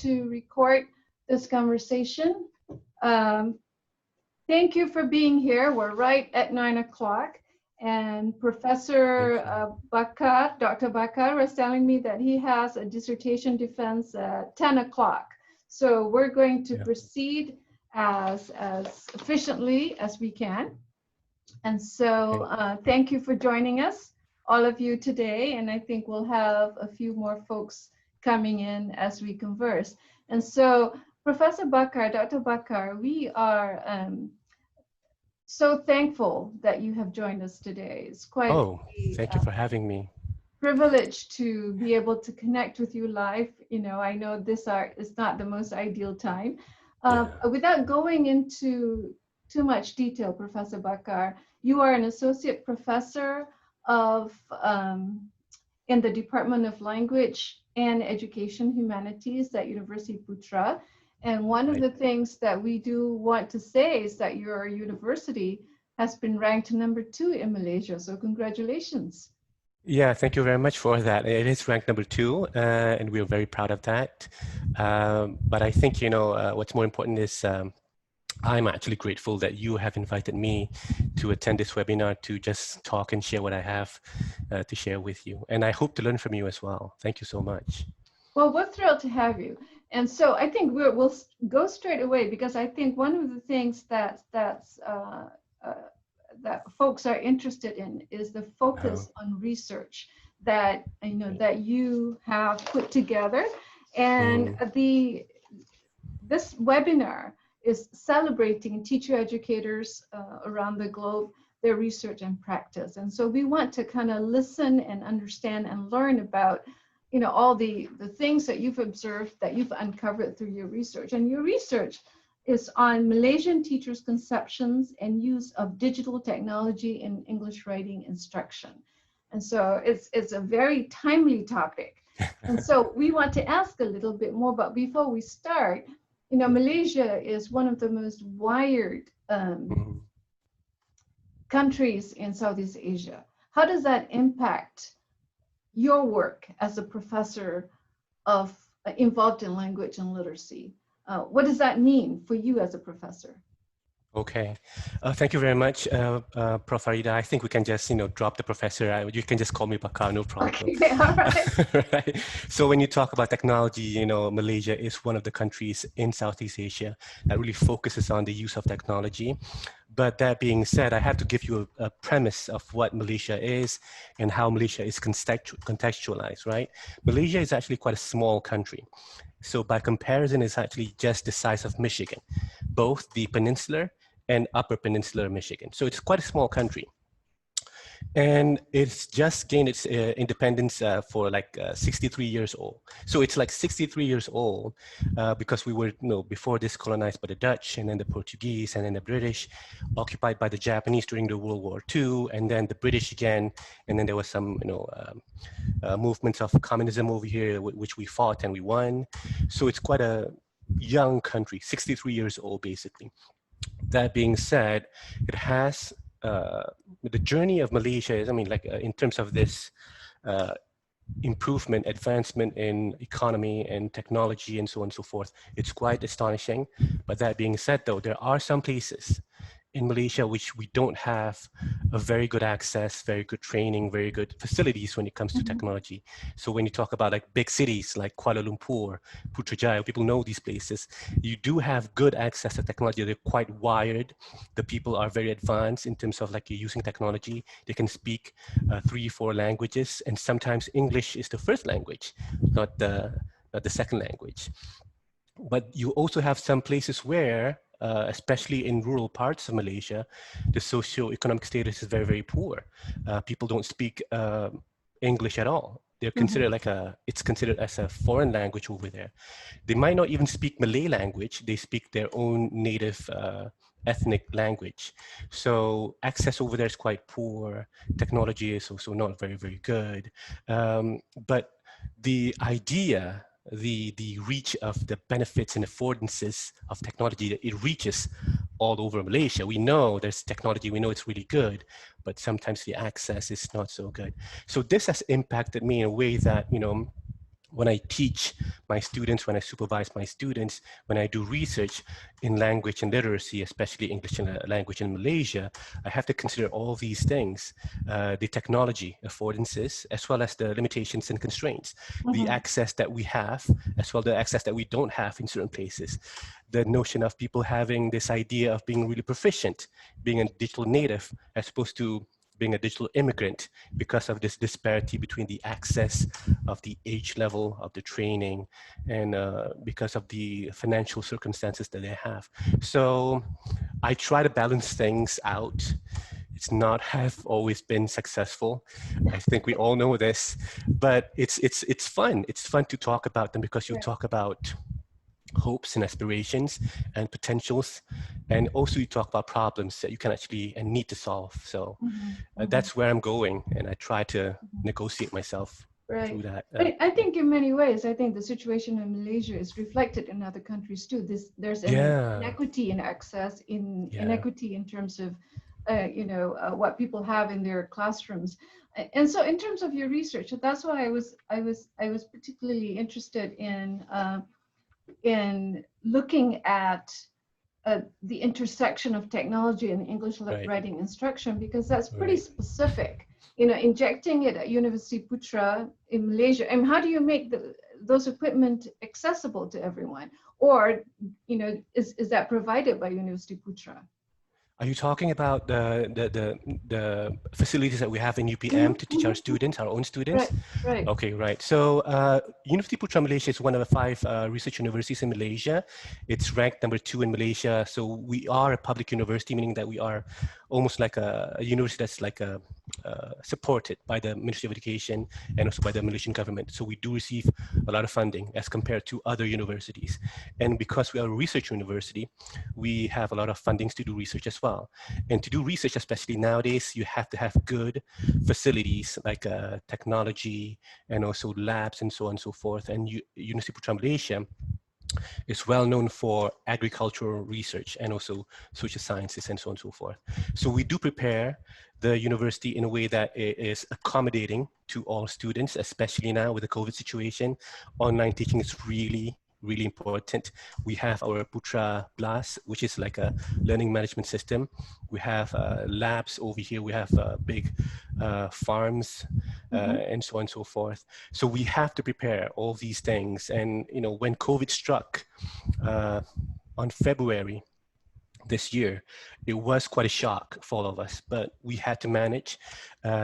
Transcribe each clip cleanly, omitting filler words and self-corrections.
to record this conversation. Thank you for being here. We're right at 9 o'clock. And Professor Bakar, Dr. Bakar was telling me that he has a dissertation defense at 10 o'clock. So we're going to proceed as efficiently as we can. And so thank you for joining us, all of you today. And I think we'll have a few more folks coming in as we converse. And so Professor Bakar, Dr. Bakar, we are so thankful that you have joined us today. It's quite thank you for having me. Privilege to be able to connect with you live. You know, I know this is not the most ideal time. Without going into too much detail, Professor Bakar, you are an associate professor of in the Department of Language and Education Humanities at Universiti Putra. And one of the things that we do want to say is that your university has been ranked #2 in Malaysia. So congratulations. Yeah, thank you very much for that. It is ranked #2, and we're very proud of that. But I think, you know, what's more important is I'm actually grateful that you have invited me to attend this webinar to just talk and share what I have to share with you. And I hope to learn from you as well. Thank you so much. Well, we're thrilled to have you. And so I think we'll go straight away, because I think one of the things that folks are interested in is the focus on research that that you have put together. And this webinar is celebrating teacher educators around the globe, their research and practice. And so we want to kind of listen and understand and learn about all the things that you've observed, that you've uncovered through your research. And your research is on Malaysian teachers' conceptions and use of digital technology in English writing instruction. And so it's a very timely topic. And so we want to ask a little bit more, but before we start, Malaysia is one of the most wired countries in Southeast Asia. How does that impact your work as a professor involved in language and literacy? What does that mean for you as a professor? Okay, thank you very much, Prof. Faridah. I think we can just, drop the professor. You can just call me Bakar, no problem. Okay, all right. Right. So when you talk about technology, Malaysia is one of the countries in Southeast Asia that really focuses on the use of technology. But that being said, I have to give you a premise of what Malaysia is and how Malaysia is contextualized, right? Malaysia is actually quite a small country. So by comparison, it's actually just the size of Michigan, both the peninsular and upper peninsular Michigan. So it's quite a small country. And it's just gained its independence for like 63 years old. So it's like 63 years old because we were, before this colonized by the Dutch and then the Portuguese and then the British, occupied by the Japanese during the World War II, and then the British again. And then there was some, movements of communism over here, which we fought and we won. So it's quite a young country, 63 years old, basically. That being said, it has the journey of Malaysia is, in terms of this improvement, advancement in economy and technology and so on and so forth, it's quite astonishing. But that being said, though, there are some places in Malaysia which we don't have a very good access, very good training, very good facilities when it comes to technology. So when you talk about like big cities like Kuala Lumpur, Putrajaya, people know these places, you do have good access to technology. They're quite wired. The people are very advanced in terms of like using technology. They can speak 3-4 languages, and sometimes English is the first language, not the second language. But you also have some places where especially in rural parts of Malaysia, the socio-economic status is very, very poor. People don't speak English at all. They're considered it's considered as a foreign language over there. They might not even speak Malay language. They speak their own native ethnic language. So access over there is quite poor. Technology is also not very, very good. But the idea, the reach of the benefits and affordances of technology, it reaches all over Malaysia. We know there's technology, we know it's really good, but sometimes the access is not so good. So this has impacted me in a way that, when I teach my students, when I supervise my students, when I do research in language and literacy, especially English and language in Malaysia, I have to consider all these things, the technology affordances, as well as the limitations and constraints, the access that we have, as well the access that we don't have in certain places, the notion of people having this idea of being really proficient, being a digital native, as opposed to being a digital immigrant, because of this disparity between the access of the age level of the training and because of the financial circumstances that they have. So I try to balance things out. It's not have always been successful. I think we all know this, but it's fun. It's fun to talk about them because you talk about hopes and aspirations and potentials, and also you talk about problems that you can actually and need to solve. So that's where I'm going, and I try to negotiate myself through that. I think in many ways, I think the situation in Malaysia is reflected in other countries too. There's an inequity in access, inequity in terms of what people have in their classrooms. And so in terms of your research, that's why I was particularly interested in looking at the intersection of technology and English writing instruction, because that's pretty specific. Injecting it at Universiti Putra in Malaysia. And how do you make those equipment accessible to everyone? Or, is that provided by Universiti Putra? Are you talking about the facilities that we have in UPM to teach our students, our own students? Right. Okay, right. So Universiti Putra Malaysia is one of the 5 research universities in Malaysia. It's ranked number 2 in Malaysia. So we are a public university, meaning that we are almost like a university that's like supported by the Ministry of Education and also by the Malaysian government. So we do receive a lot of funding as compared to other universities. And because we are a research university, we have a lot of fundings to do research as well. And to do research, especially nowadays, you have to have good facilities like technology and also labs and so on and so forth. And Universiti Putra Malaysia is well known for agricultural research and also social sciences and so on and so forth. So we do prepare the university in a way that it is accommodating to all students, especially now with the COVID situation. Online teaching is really important. We have our Putra Blast, which is like a learning management system. We have labs over here. We have big farms and so on and so forth. So we have to prepare all these things. And when COVID struck on February this year, it was quite a shock for all of us, but we had to manage.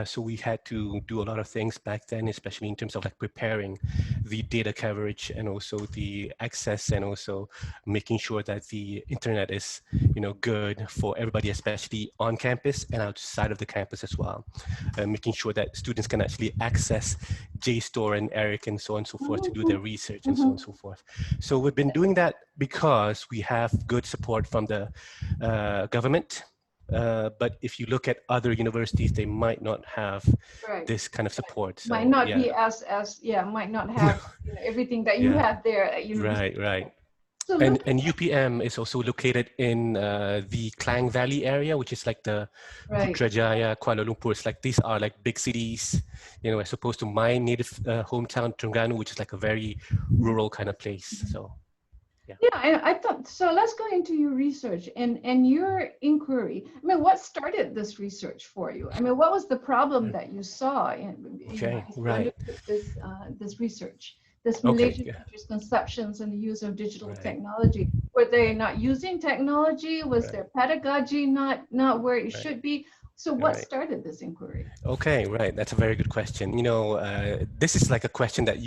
So we had to do a lot of things back then, especially in terms of like preparing the data coverage and also the access, and also making sure that the internet is, good for everybody, especially on campus and outside of the campus as well. Making sure that students can actually access JSTOR and ERIC and so on and so forth to do their research and so on and so forth. So we've been doing that because we have good support from the government. But if you look at other universities, they might not have this kind of support. So, might not be as might not have everything that you have there at university. Right. So and UPM is also located in the Klang Valley area, which is like the Putrajaya, Kuala Lumpur. It's like these are like big cities, as opposed to my native hometown, Terengganu, which is like a very rural kind of place. So. Yeah, I thought so. Let's go into your research and your inquiry. I mean, what started this research for you? I mean, what was the problem that you saw in this research? This Malaysian teachers' conceptions and the use of digital technology. Were they not using technology? Was their pedagogy not where it should be? So what started this inquiry? Okay, right. That's a very good question. This is like a question that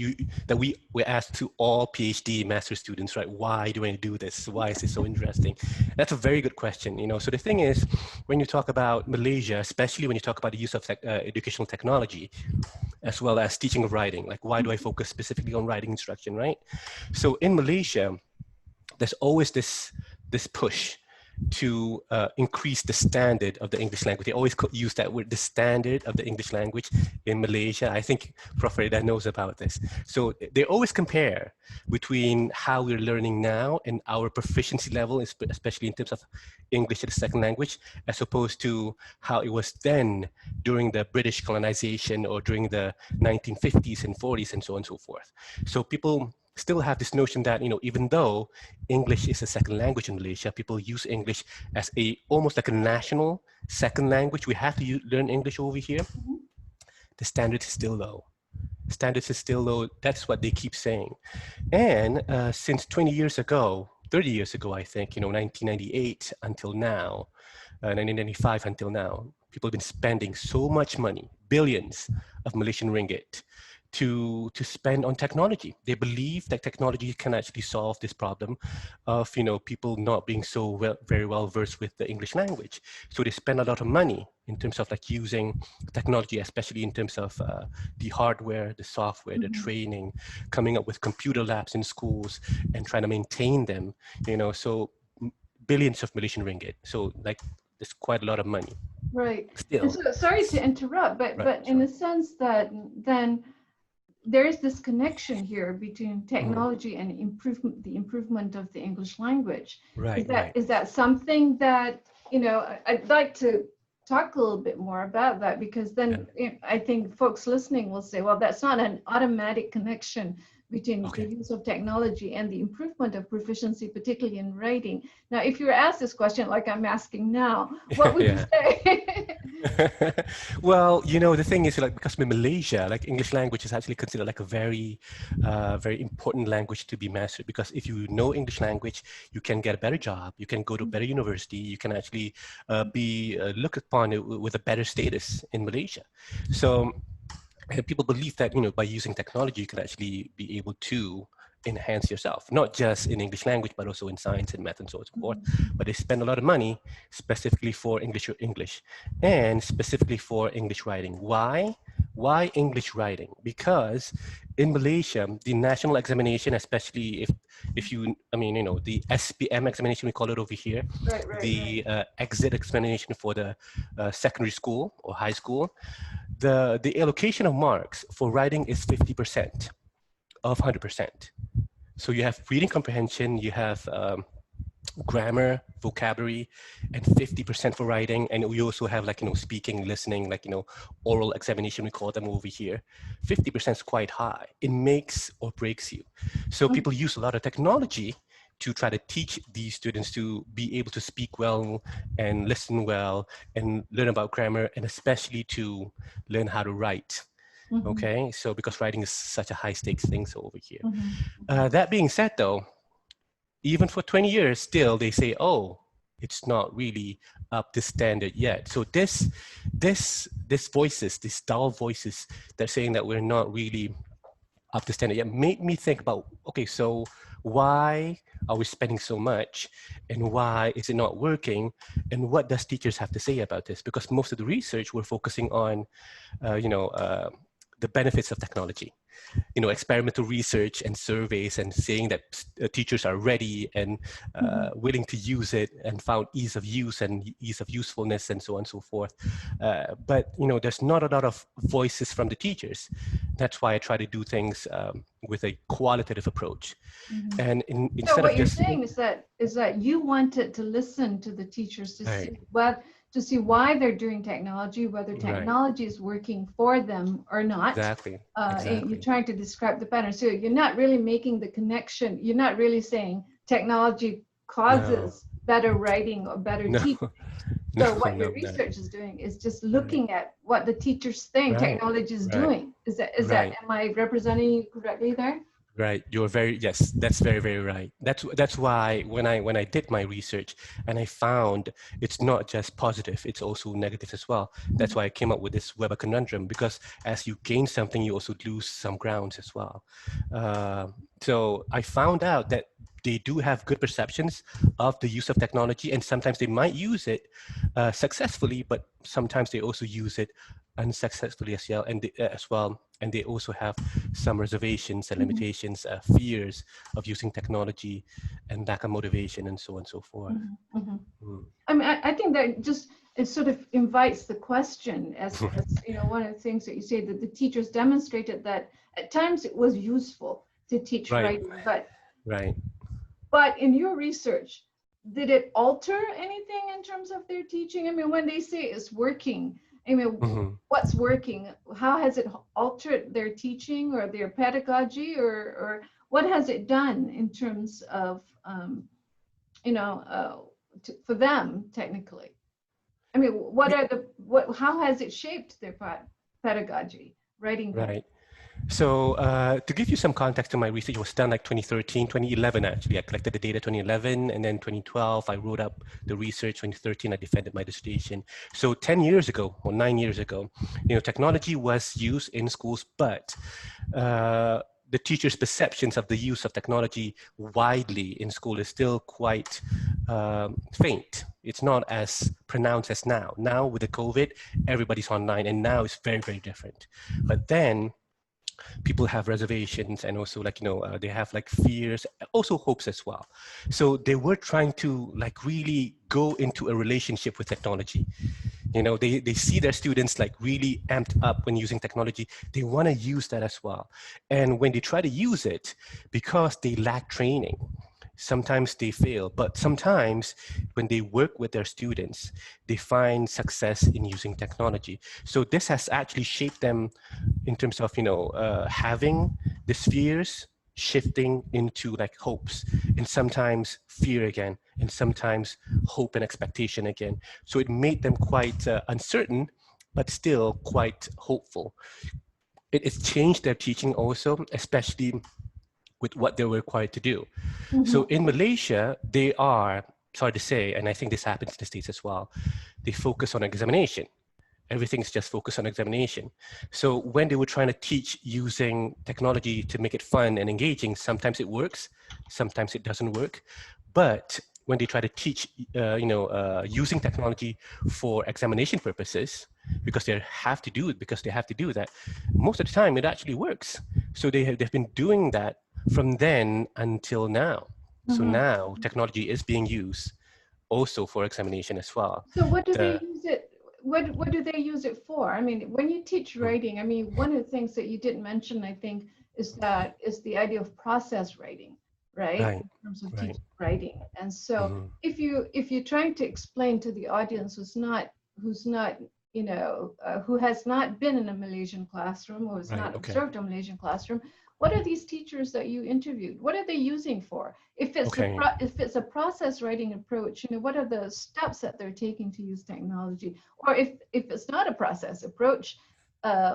we ask to all PhD master students, right? Why do I do this? Why is this so interesting? That's a very good question. So the thing is, when you talk about Malaysia, especially when you talk about the use of educational technology, as well as teaching of writing, like why do I focus specifically on writing instruction, right? So in Malaysia, there's always this push to increase the standard of the English language. They always use that word, the standard of the English language in Malaysia. I think Prof. Faridah knows about this. So they always compare between how we're learning now and our proficiency level, especially in terms of English as a second language, as opposed to how it was then during the British colonization or during the 1950s and 40s and so on and so forth. So people still have this notion that, you know, even though English is a second language in Malaysia, people use English as almost like a national second language. We have to learn English over here. The standard is still low. Standards is still low. That's what they keep saying. And since 20 years ago, 30 years ago, I think, you know, 1998 until now, 1995 until now, people have been spending so much money, billions of Malaysian ringgit, to spend on technology. They believe that technology can actually solve this problem of, you know, people not being so very well versed with the English language. So they spend a lot of money in terms of like using technology, especially in terms of the hardware, the software, the training, coming up with computer labs in schools and trying to maintain them, you know, so billions of Malaysian ringgit. So like, there's quite a lot of money. Right. Still. And so, sorry to interrupt, but in the sense that then there is this connection here between technology and the improvement of the English language. Right. Is that something that, you know, I'd like to talk a little bit more about that, because then I think folks listening will say, well, that's not an automatic connection between the use of technology and the improvement of proficiency, particularly in writing. Now, if you were asked this question, like I'm asking now, what would you say? Well, you know, the thing is, like, because in Malaysia, like, English language is actually considered like a very, very important language to be mastered, because if you know English language, you can get a better job, you can go to a better university, you can actually be looked upon with a better status in Malaysia. So people believe that, you know, by using technology, you can actually be able to enhance yourself, not just in English language, but also in science and math and so on and so forth. But they spend a lot of money specifically for English and specifically for English writing. Why? Why English writing? Because in Malaysia, the national examination, especially if you, I mean, you know, the SPM examination, we call it over here, the exit examination for the secondary school or high school, the allocation of marks for writing is 50% of 100%. So you have reading comprehension, you have grammar, vocabulary, and 50% for writing. And we also have, like, you know, speaking, listening, like, you know, oral examination, we call them over here. 50% is quite high. It makes or breaks you. So people use a lot of technology to try to teach these students to be able to speak well and listen well and learn about grammar, and especially to learn how to write. Okay, so because writing is such a high stakes thing over here. That being said, though, even for 20 years, still they say, oh, it's not really up to standard yet. So this voices, these dull voices, they're saying that we're not really up to standard yet, made me think about, okay, so why are we spending so much, and why is it not working, and what does teachers have to say about this? Because most of the research we're focusing on, you know, the benefits of technology, you know, experimental research and surveys, and saying that teachers are ready and willing to use it, and found ease of use and ease of usefulness and so on and so forth. But, you know, there's not a lot of voices from the teachers. That's why I try to do things with a qualitative approach. And instead so what of you're just saying is that you wanted to listen to the teachers to see why they're doing technology, whether technology is working for them or not. Exactly. And you're trying to describe the pattern. So you're not really making the connection. You're not really saying technology causes better writing or better teaching. So what your research is doing is just looking at what the teachers think technology is doing. Is that am I representing you correctly there? Right, you're very, yes, that's very, very right. That's why when I did my research and I found it's not just positive, it's also negative as well. That's why I came up with this Weber conundrum, because as you gain something, you also lose some grounds as well. So I found out that they do have good perceptions of the use of technology, and sometimes they might use it successfully, but sometimes they also use it unsuccessfully as well, and they also have some reservations and limitations, fears of using technology, and lack of motivation and so on and so forth. I mean, I think that just it sort of invites the question as you know, one of the things that you say that the teachers demonstrated that at times it was useful to teach writing, but in your research, did it alter anything in terms of their teaching? I mean, when they say it's working, I mean, what's working? How has it altered their teaching or their pedagogy, or what has it done in terms of, you know, for them technically? I mean, how has it shaped their pedagogy, writing? Right. So to give you some context to my research, it was done like 2013, 2011 actually. I collected the data 2011, and then 2012, I wrote up the research. 2013, I defended my dissertation. So 10 years ago, or 9 years ago, you know, technology was used in schools, but the teachers' perceptions of the use of technology widely in school is still quite faint. It's not as pronounced as now. Now with the COVID, everybody's online, and now it's very, very different. But then people have reservations, and also like, you know, they have like fears, also hopes as well. So they were trying to like really go into a relationship with technology. You know, they see their students like really amped up when using technology. They want to use that as well. And when they try to use it, because they lack training, sometimes they fail, but sometimes when they work with their students, they find success in using technology. So this has actually shaped them in terms of, you know, having these fears shifting into like hopes, and sometimes fear again, and sometimes hope and expectation again. So it made them quite uncertain, but still quite hopeful. It's changed their teaching also, especially with what they were required to do. So in Malaysia, they are, sorry to say, and I think this happens in the States as well, they focus on examination. Everything's just focused on examination. So when they were trying to teach using technology to make it fun and engaging, sometimes it works, sometimes it doesn't work. But when they try to teach, using technology for examination purposes, because they have to do it, because they have to do that, most of the time it actually works. So they've been doing that from then until now. So now technology is being used also for examination as well. So what do they use it? What do they use it for? I mean, when you teach writing, I mean, one of the things that you didn't mention, I think, is the idea of process writing, right? In terms of teaching writing. And so if you're trying to explain to the audience who's not who has not been in a Malaysian classroom or has not observed a Malaysian classroom, what are these teachers that you interviewed? What are they using for? If it's a process writing approach, you know, what are the steps that they're taking to use technology? Or if it's not a process approach,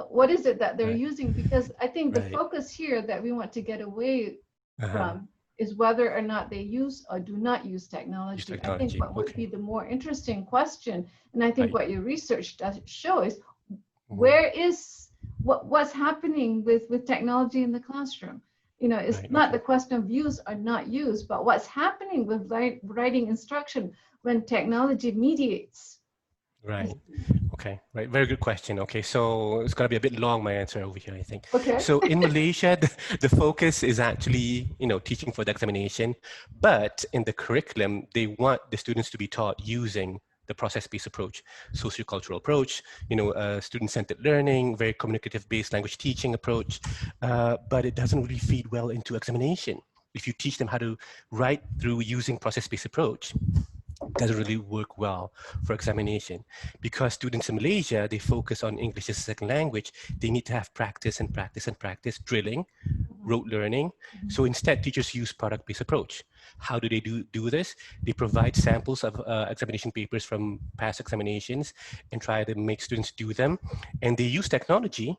what is it that they're using? Because I think the focus here that we want to get away from is whether or not they use or do not use technology. I think what would be the more interesting question, and I think what your research does show is where is what's happening with technology in the classroom. You know, it's not the question of use or not use, but what's happening with writing instruction when technology mediates. Very good question. Okay, so it's gonna be a bit long, my answer over here, I think. So in Malaysia, the focus is actually, you know, teaching for the examination, but in the curriculum, they want the students to be taught using the process-based approach, sociocultural approach, you know, student-centered learning, very communicative-based language teaching approach, but it doesn't really feed well into examination. If you teach them how to write through using process-based approach, it doesn't really work well for examination, because students in Malaysia, they focus on English as a second language. They need to have practice and practice and practice, drilling, rote learning. So instead, teachers use product-based approach. How do they do this? They provide samples of examination papers from past examinations and try to make students do them. And they use technology,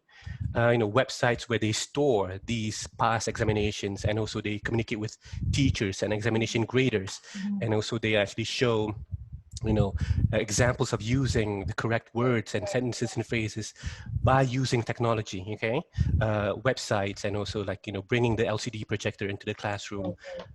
websites where they store these past examinations, and also they communicate with teachers and examination graders. And also they actually show examples of using the correct words and sentences and phrases by using technology, websites, and also bringing the LCD projector into the classroom,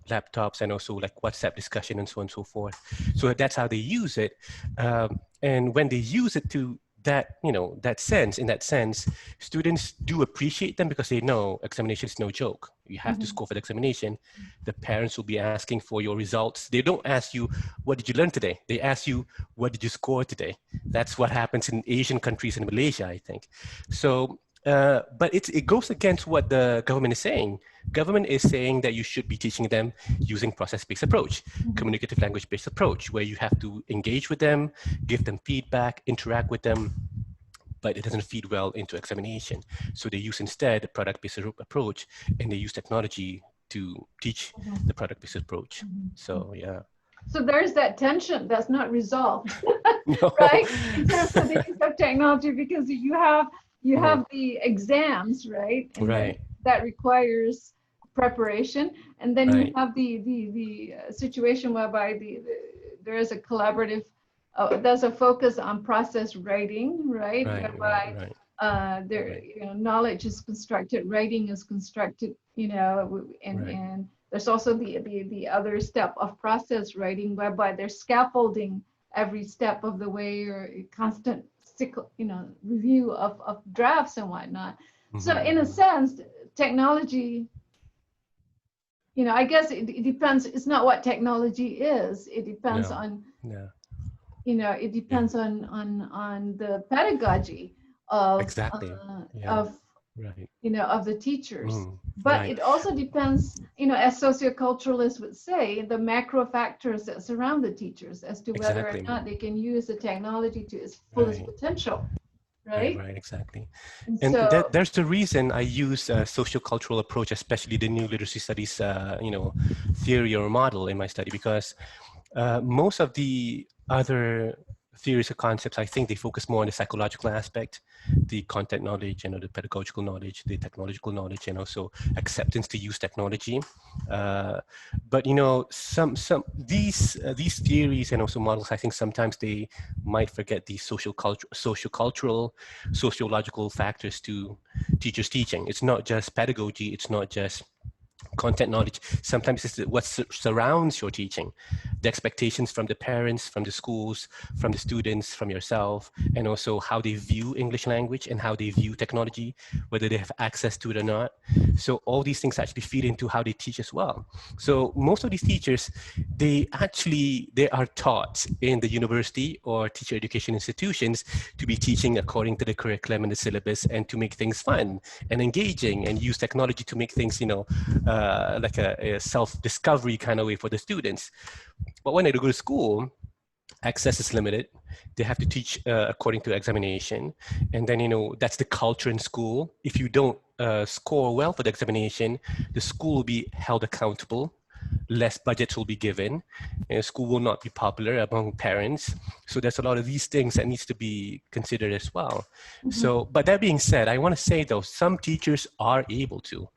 laptops, and also WhatsApp discussion and so on and so forth. So that's how they use it. And when they use it to that, in that sense, students do appreciate them because they know examination is no joke. You have to score for the examination. The parents will be asking for your results. They don't ask you, what did you learn today? They ask you, what did you score today? That's what happens in Asian countries and Malaysia, I think. So, but it goes against what the government is saying. Government is saying that you should be teaching them using process-based approach, communicative language-based approach, where you have to engage with them, give them feedback, interact with them, but it doesn't feed well into examination. So they use instead a product-based approach, and they use technology to teach the product-based approach. So yeah. So there's that tension that's not resolved, No. right? In terms of the use of technology, because you have the exams, right? And right. that requires preparation, and then right. you have the situation whereby there is a collaborative. There's a focus on process writing, right? Whereby knowledge is constructed, writing is constructed, and there's also the other step of process writing, whereby there's scaffolding every step of the way, or a constant review of drafts and whatnot. So in a sense, technology, I guess it depends. It's not what technology is. It depends on, it depends on the pedagogy of of the teachers. But it also depends, as socioculturalists would say, the macro factors that surround the teachers as to whether or not they can use the technology to its fullest potential. Right, exactly. And so, there's the reason I use a sociocultural approach, especially the new literacy studies, theory or model in my study, because most of the other theories or concepts, I think they focus more on the psychological aspect, the content knowledge, the pedagogical knowledge, the technological knowledge, and also acceptance to use technology. But these theories and also models, I think sometimes they might forget the sociocultural, sociological factors to teachers teaching. It's not just pedagogy. It's not just content knowledge. Sometimes it's what surrounds your teaching, the expectations from the parents, from the schools, from the students, from yourself, and also how they view English language and how they view technology, whether they have access to it or not. So all these things actually feed into how they teach as well. So most of these teachers, they are taught in the university or teacher education institutions to be teaching according to the curriculum and the syllabus, and to make things fun and engaging, and use technology to make things, like a self-discovery kind of way for the students. But when they go to school, access is limited. They have to teach according to examination. And then, that's the culture in school. If you don't score well for the examination, the school will be held accountable. Less budgets will be given, and school will not be popular among parents. So there's a lot of these things that needs to be considered as well. So, but that being said, I want to say though, some teachers are able to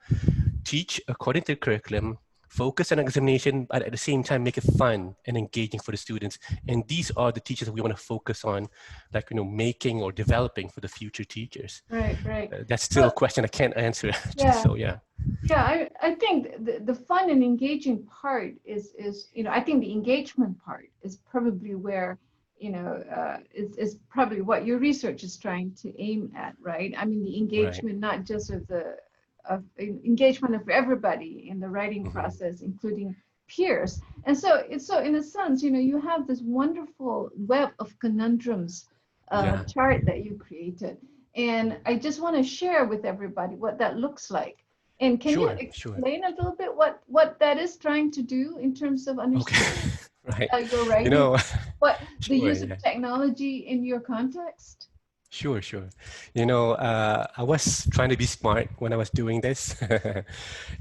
teach according to the curriculum, focus on examination, but at the same time make it fun and engaging for the students. And these are the teachers that we want to focus on, like, making or developing for the future teachers. Right. That's still a question I can't answer. So yeah. Yeah, I think the fun and engaging part is I think the engagement part is probably where, is probably what your research is trying to aim at, right? I mean, the engagement, not just of engagement of everybody in the writing process, including peers. And so in a sense, you have this wonderful web of conundrums chart that you created. And I just want to share with everybody what that looks like. And can you explain a little bit what that is trying to do in terms of understanding your writing? The use of technology in your context? Sure. I was trying to be smart when I was doing this,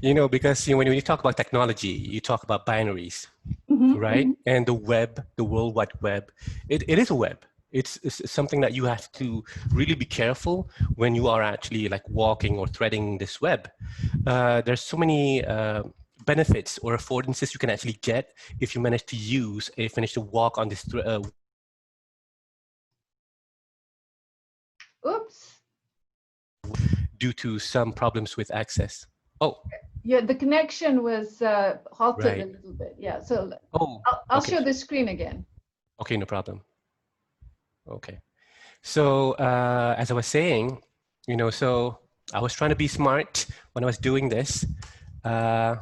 because when you talk about technology, you talk about binaries, right? And the web, the World Wide Web, it is a web. It's something that you have to really be careful when you are actually like walking or threading this web. There's so many benefits or affordances you can actually get if you manage to walk on this Oops. Due to some problems with access. Oh. Yeah, the connection was halted a little bit. Yeah, so I'll show the screen again. Okay, no problem. Okay. So as I was saying, so I was trying to be smart when I was doing this. And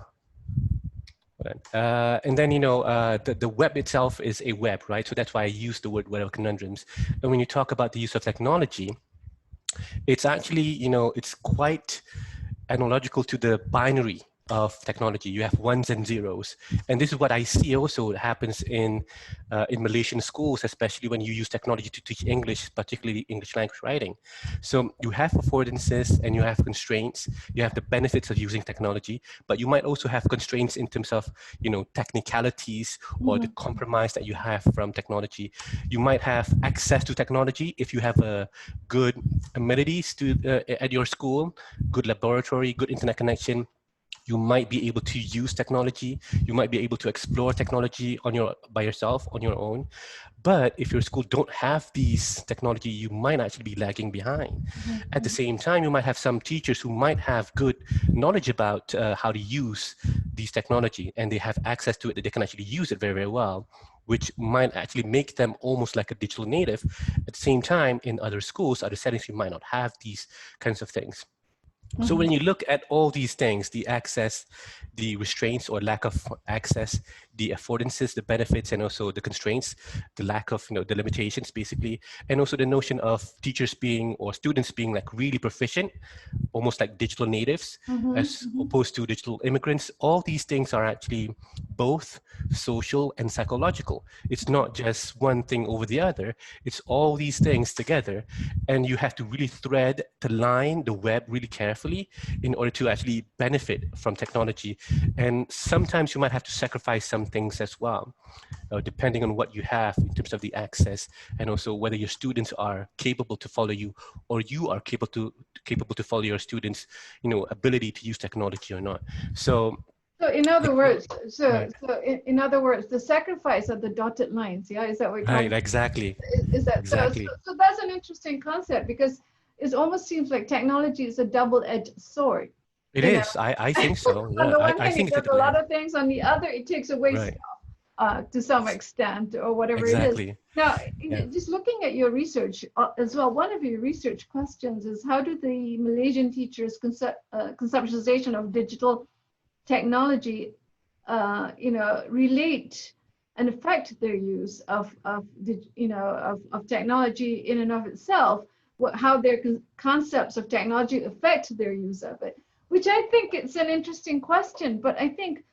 then, the web itself is a web, right? So that's why I use the word web of conundrums. And when you talk about the use of technology, it's actually, it's quite analogical to the binary of technology. You have ones and zeros, and this is what I see also happens in Malaysian schools, especially when you use technology to teach English, particularly English language writing. So you have affordances and you have constraints. You have the benefits of using technology, but you might also have constraints in terms of technicalities or the compromise that you have from technology. You might have access to technology if you have a good amenities to at your school, good laboratory, good internet connection. You might be able to use technology. You might be able to explore technology by yourself, on your own. But if your school don't have these technology, you might actually be lagging behind. At the same time, you might have some teachers who might have good knowledge about how to use these technology, and they have access to it, that they can actually use it very, very well, which might actually make them almost like a digital native. At the same time, in other schools, other settings, you might not have these kinds of things. So when you look at all these things, the access, the restraints or lack of access, the affordances, the benefits, and also the constraints, the lack of, the limitations basically, and also the notion of teachers being or students being like really proficient, almost like digital natives, as opposed to digital immigrants, all these things are actually both social and psychological. It's not just one thing over the other, it's all these things together. And you have to really thread the line, the web really carefully in order to actually benefit from technology. And sometimes you might have to sacrifice some things as well, depending on what you have in terms of the access, and also whether your students are capable to follow you, or you are capable to follow your students, ability to use technology or not. So in other words, right. in other words, the sacrifice of the dotted lines, yeah, is that what you're Right, exactly. Is that exactly. So that's an interesting concept, because it almost seems like technology is a double-edged sword. It is. I think so. Yeah, On the one I hand, think it it's does a lot of things. On the other, it takes away right. to some extent, or whatever it Exactly. is. Now, Yeah. just looking at your research as well, one of your research questions is, how do the Malaysian teachers' conceptualization of digital technology, relate and affect their use of technology in and of itself? How their concepts of technology affect their use of it, which I think it's an interesting question. But I think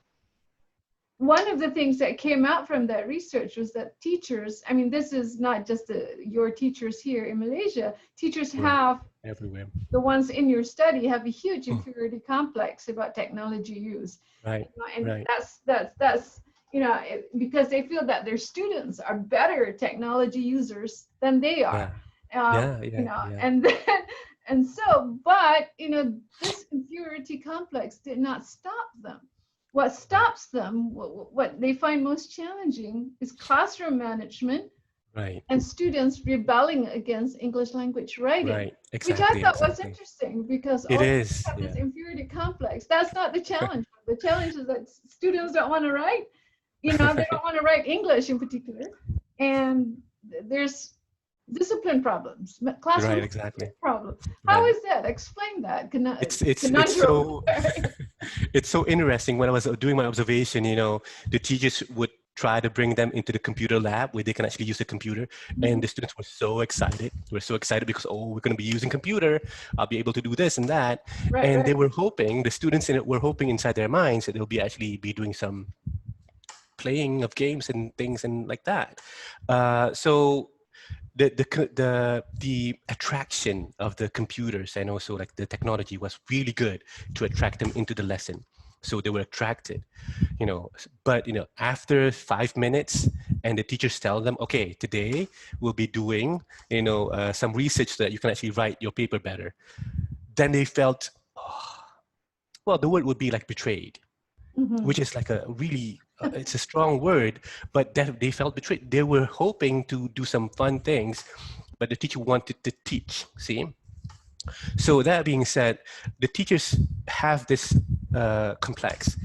one of the things that came out from that research was that teachers, I mean, this is not just your teachers here in Malaysia, teachers have everywhere. The ones in your study have a huge inferiority complex about technology use. Right. And right. that's because they feel that their students are better technology users than they are. And then, and so, but this inferiority complex did not stop them. What stops them, what they find most challenging, is classroom management, right, and students rebelling against English language writing, right, exactly, which I thought was interesting, because it is. Have this inferiority complex. That's not the challenge. The challenge is that students don't want to write. They don't want to write English in particular, and there's discipline problems, classroom right, exactly. problem. How is that? Explain that. It's so it's so interesting. When I was doing my observation, the teachers would try to bring them into the computer lab where they can actually use the computer, and the students were so excited. We're so excited because, we're going to be using computer. I'll be able to do this and that. They were hoping, the students in it were hoping inside their minds that they'll be actually be doing some playing of games and things and like that. So the attraction of the computers and also like the technology was really good to attract them into the lesson. So they were attracted, but after 5 minutes and the teachers tell them, okay, today we'll be doing, some research so that you can actually write your paper better. Then they felt, well, the word would be like betrayed, which is like a really, it's a strong word, but that they felt betrayed. They were hoping to do some fun things, but the teacher wanted to teach, see? So that being said, the teachers have this complex.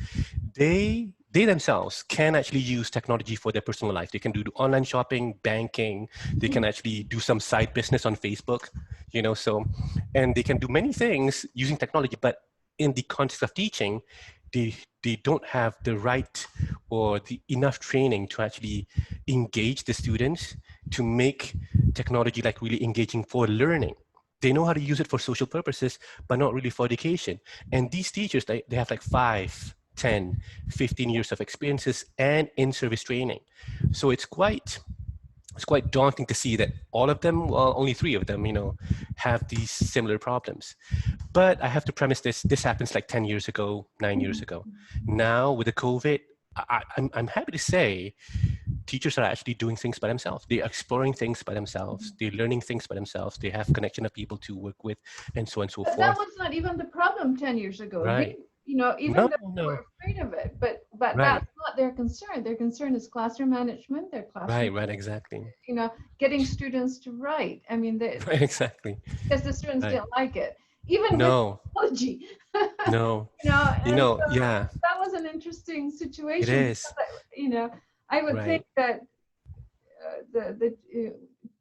They they themselves can actually use technology for their personal life. They can do online shopping, banking, they can actually do some side business on Facebook, you know, so, and they can do many things using technology, but in the context of teaching, they don't have the right or the enough training to actually engage the students to make technology like really engaging for learning. They know how to use it for social purposes, but not really for education. And these teachers, they have like 5, 10, 15 years of experiences and in-service training. So it's quite daunting to see that all of them, well, only 3 of them, you know, have these similar problems. But I have to premise this happens like 10 years ago, 9 years ago. Now with the COVID, I'm happy to say teachers are actually doing things by themselves. They're exploring things by themselves. They're learning things by themselves. They have connection of people to work with, and so on and so forth. That was not even the problem 10 years ago. Right. You know, even though they were afraid of it, but Right. that's not their concern. Their concern is classroom management, their classroom. Right, exactly. You know, getting students to write. I mean, right, exactly. Because the students didn't like it. Even no. with technology. No. You know, so yeah. that was an interesting situation. It is. You know, I would think that the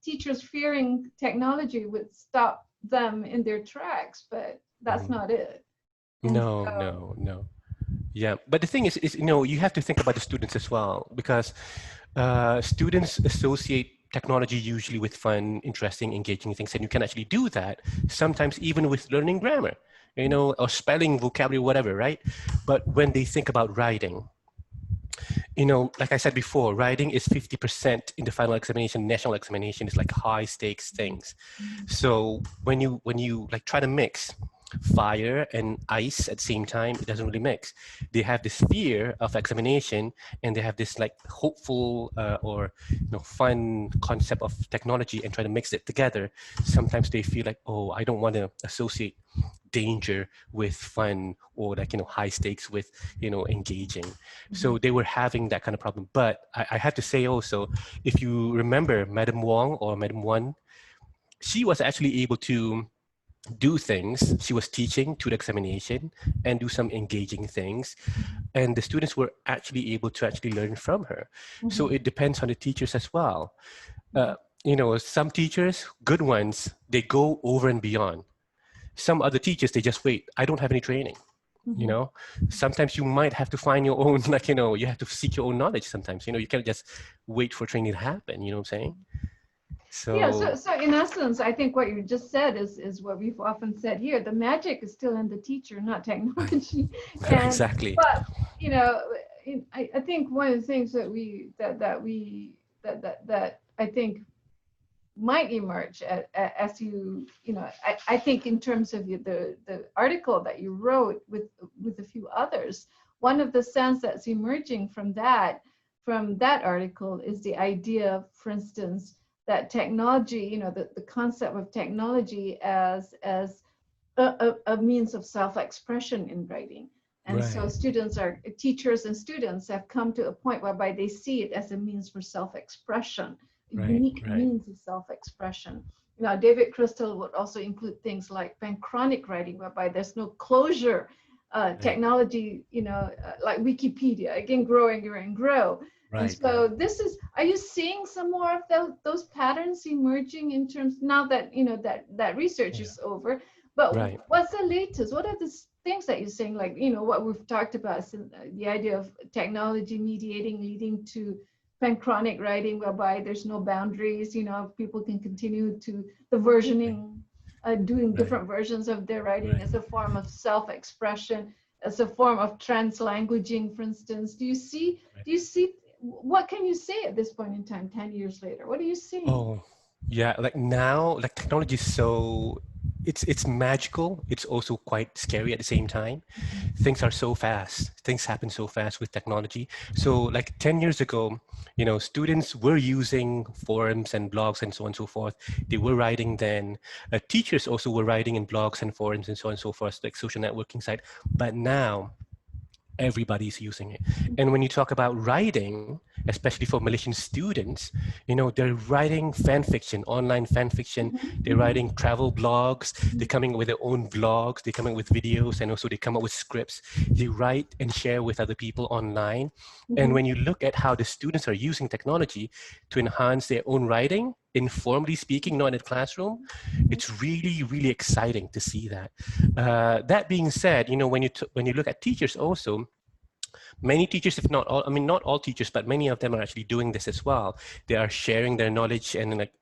teachers fearing technology would stop them in their tracks, but that's not it. And no. Yeah, but the thing is, you know, you have to think about the students as well, because students associate technology usually with fun, interesting, engaging things, and you can actually do that sometimes even with learning grammar, you know, or spelling, vocabulary, whatever, right? But when they think about writing, you know, like I said before, writing is 50% in the final examination. National examination is like high stakes things. So when you like try to mix fire and ice at the same time, it doesn't really mix. They have this fear of examination, and they have this like hopeful or, you know, fun concept of technology, and try to mix it together. Sometimes they feel like, oh, I don't want to associate danger with fun, or like, you know, high stakes with, you know, engaging. So they were having that kind of problem. But I have to say also, if you remember Madam Wong or Madam Wan, she was actually able to do things. She was teaching to the examination and do some engaging things, and the students were actually able to actually learn from her. So it depends on the teachers as well. You know, some teachers, good ones, they go over and beyond. Some other teachers, they just wait. I don't have any training. You know, sometimes you might have to find your own, like, you know, you have to seek your own knowledge sometimes. You know, you can't just wait for training to happen. You know what I'm saying? So, yeah, so in essence, I think what you just said is what we've often said here. The magic is still in the teacher, not technology. exactly. But, you know, I think one of the things that I think might emerge as you know, I think in terms of the article that you wrote with a few others, one of the sense that's emerging from that article is the idea, for instance, that technology, you know, the concept of technology as a means of self-expression in writing. And so teachers and students have come to a point whereby they see it as a means for self-expression, a unique means of self-expression. Now, David Crystal would also include things like panchronic writing, whereby there's no closure. Technology, you know, like Wikipedia, again, grow and grow. And so this is, are you seeing some more of those patterns emerging in terms, now that, you know, that research is over, but what's the latest? What are the things that you're saying, like, you know, what we've talked about, the idea of technology mediating, leading to panchronic writing, whereby there's no boundaries, you know, people can continue to the versioning, doing different versions of their writing as a form of self-expression, as a form of translanguaging, for instance. Do you see, what can you say at this point in time, 10 years later? What are you seeing? Oh, yeah, like now, like technology is so, it's magical. It's also quite scary at the same time. Things are so fast. Things happen so fast with technology. So like 10 years ago, you know, students were using forums and blogs and so on and so forth. They were writing then. Teachers also were writing in blogs and forums and so on and so forth, like social networking site. But now, everybody's using it. And when you talk about writing, especially for Malaysian students, you know, they're writing fan fiction, online fan fiction. They're writing travel blogs. They're coming up with their own vlogs. They're coming up with videos, and also they come up with scripts. They write and share with other people online. And when you look at how the students are using technology to enhance their own writing, informally speaking, not in a classroom, it's really, really exciting to see that. That being said, you know, when you look at teachers also, many teachers, if not all, I mean, not all teachers, but many of them are actually doing this as well. They are sharing their knowledge and like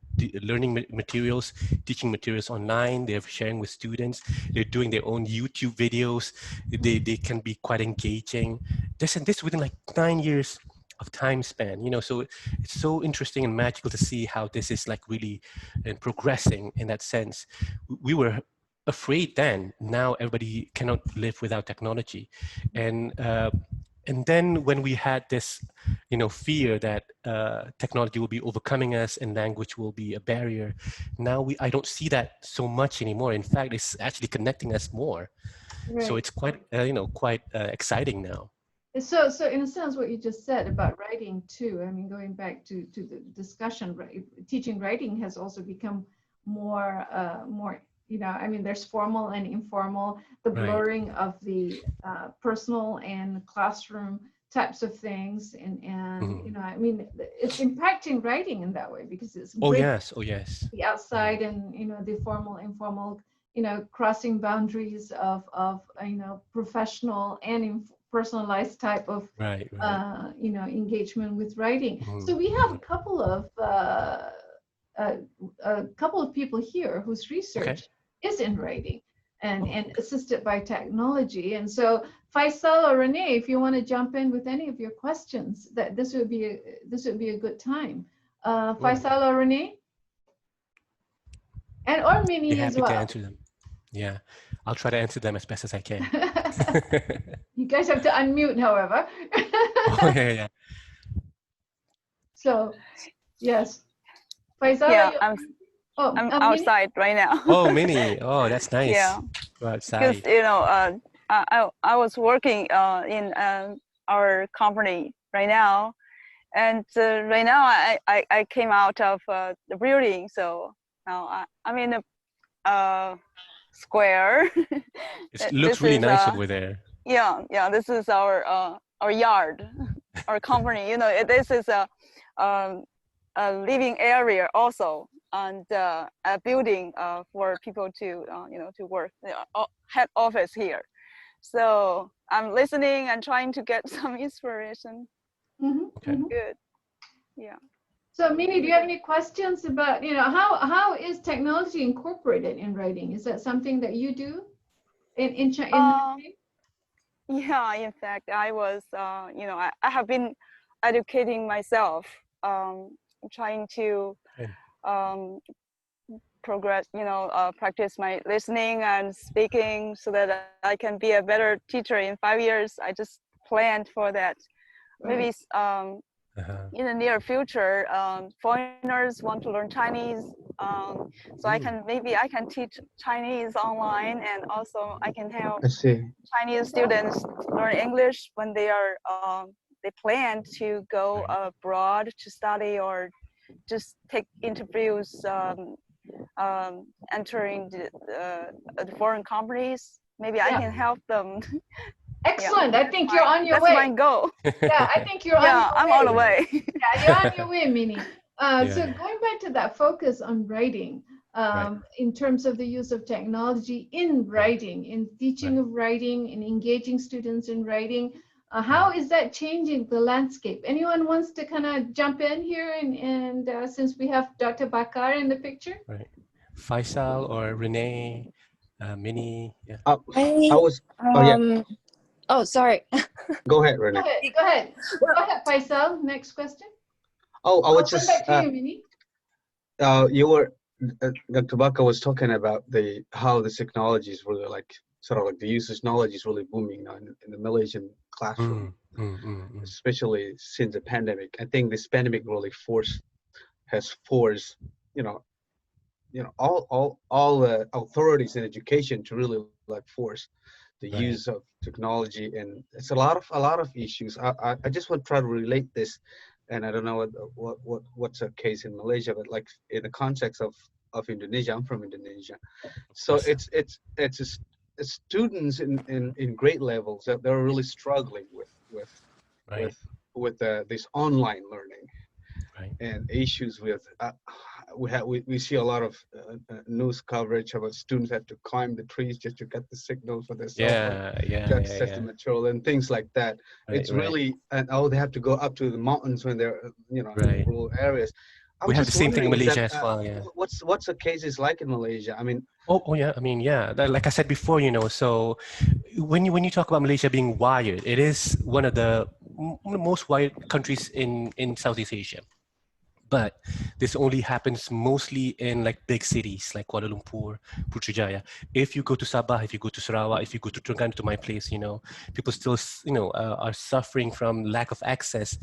learning materials, teaching materials online. They're sharing with students. They're doing their own YouTube videos. They can be quite engaging. This within like 9 years of time span, you know, so it's so interesting and magical to see how this is like really progressing in that sense. We were afraid then. Now everybody cannot live without technology, and then when we had this, you know, fear that technology will be overcoming us and language will be a barrier, now I don't see that so much anymore. In fact, it's actually connecting us more. Right. So it's quite, you know, quite exciting now. So in a sense, what you just said about writing too, I mean, going back to the discussion, right, teaching writing has also become more, you know, I mean, there's formal and informal, the blurring of the personal and classroom types of things. And you know, I mean, it's impacting writing in that way because it's oh yes, the outside and, you know, the formal, informal, you know, crossing boundaries of you know, professional and personalized type of you know, engagement with writing. So we have a couple of people here whose research is in writing and assisted by technology. And so Faisal or Renee, if you want to jump in with any of your questions, that this would be a good time. Faisal or Renee, and or Minnie as well. Happy to answer them. Yeah, I'll try to answer them as best as I can. You guys have to unmute, however. Oh, yeah. So, yes. Faisal, yeah, I'm outside right now. Oh, Minnie. Oh, that's nice. Yeah. Go outside. Because, you know, I was working in our company right now. And right now I came out of the building. So now I'm in a square. It looks really nice over there. Yeah, this is our yard, our company. You know, this is a living area also, and a building for people to you know, to work. Head office here. So I'm listening and trying to get some inspiration. Okay. Good. Yeah. So Minnie, do you have any questions about, you know, how is technology incorporated in writing? Is that something that you do in yeah, in fact, I was, you know, I have been educating myself, trying to progress, you know, practice my listening and speaking so that I can be a better teacher in 5 years. I just planned for that. Maybe in the near future, foreigners want to learn Chinese, so I can teach Chinese online, and also I can help Chinese students learn English when they are they plan to go abroad to study or just take interviews, entering the foreign companies. Maybe I can help them. Excellent. Yeah. I think you're on your way. That's my goal. Yeah, I think you're on your way. I'm on the way. Yeah, you're on your way, Minnie. So going back to that focus on writing, in terms of the use of technology in writing, in teaching of writing, in engaging students in writing, how is that changing the landscape? Anyone wants to kind of jump in here? And since we have Dr. Bakar in the picture. Right. Faisal or Renee, Minnie. Yeah. I was, oh, sorry. Go ahead, Renee. Go ahead, Faisal. Next question. Oh, I was just. Back to you, Minnie. You were, Dr. Bakar was talking about how the technology is really like sort of like the usage knowledge is really booming now in the Malaysian classroom, especially since the pandemic. I think this pandemic really has forced all the authorities in education to really like force the use of technology, and it's a lot of issues. I just want to try to relate this and I don't know what's the case in Malaysia, but like in the context of Indonesia, I'm from Indonesia, so it's students in grade levels that they're really struggling Right. with this online learning, Right. and issues with we see a lot of news coverage about students have to climb the trees just to get the signal for their cell phone to access the material and things like that. Right, It's really, and they have to go up to the mountains when they're in Right. rural areas. I We was have the just same thing in wondering Malaysia that, as well. Yeah. what's the cases like in Malaysia? I mean, Oh yeah. I mean, yeah. Like I said before, so when you talk about Malaysia being wired, it is one of the most wired countries in Southeast Asia. But this only happens mostly in like big cities like Kuala Lumpur, Putrajaya. If you go to Sabah, if you go to Sarawak, if you go to Terengganu, to my place, people still, are suffering from lack of access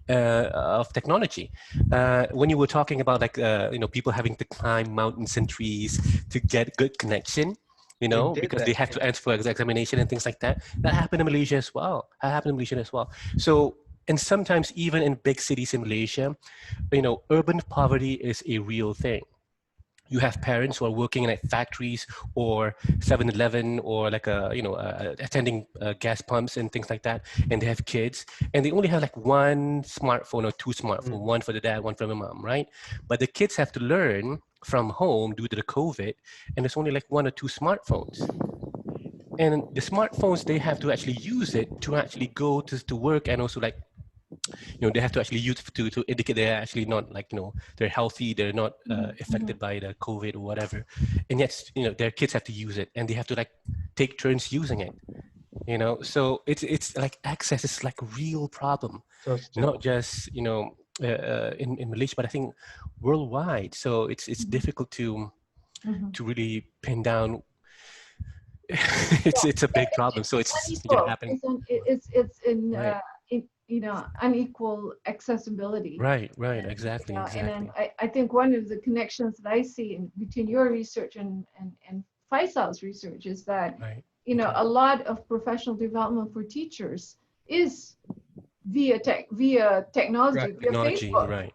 of technology. When you were talking about like, people having to climb mountains and trees to get good connection, because they have to answer for examination and things like that. That happened in Malaysia as well. So, and sometimes even in big cities in Malaysia, urban poverty is a real thing. You have parents who are working in like factories or 7-Eleven or like attending gas pumps and things like that, and they have kids, and they only have like one smartphone or two smartphones, one for the dad, one for the mom, right? But the kids have to learn from home due to the COVID, and there's only like one or two smartphones. And the smartphones, they have to actually use it to actually go to work, and also like, they have to actually use it to indicate they're actually not like, they're healthy, they're not affected by the COVID or whatever. And yet, their kids have to use it, and they have to like take turns using it, So it's like access is like a real problem, not just, in Malaysia, but I think worldwide. So it's difficult to really pin down. It's a big problem. So it's happening. It's unequal accessibility. Right, exactly. And I think one of the connections that I see between your research and Faisal's research is that, a lot of professional development for teachers is via technology, via Facebook. Right.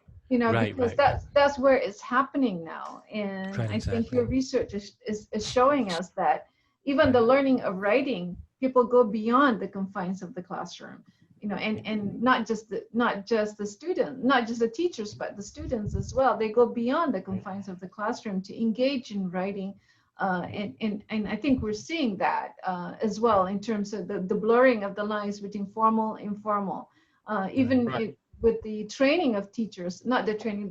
Because that's where it's happening now. And I think your research is showing us that even the learning of writing, people go beyond the confines of the classroom, and not just the student, not just the teachers, but the students as well. They go beyond the confines of the classroom to engage in writing. And I think we're seeing that as well in terms of the blurring of the lines between formal, informal, with the training of teachers, not the training,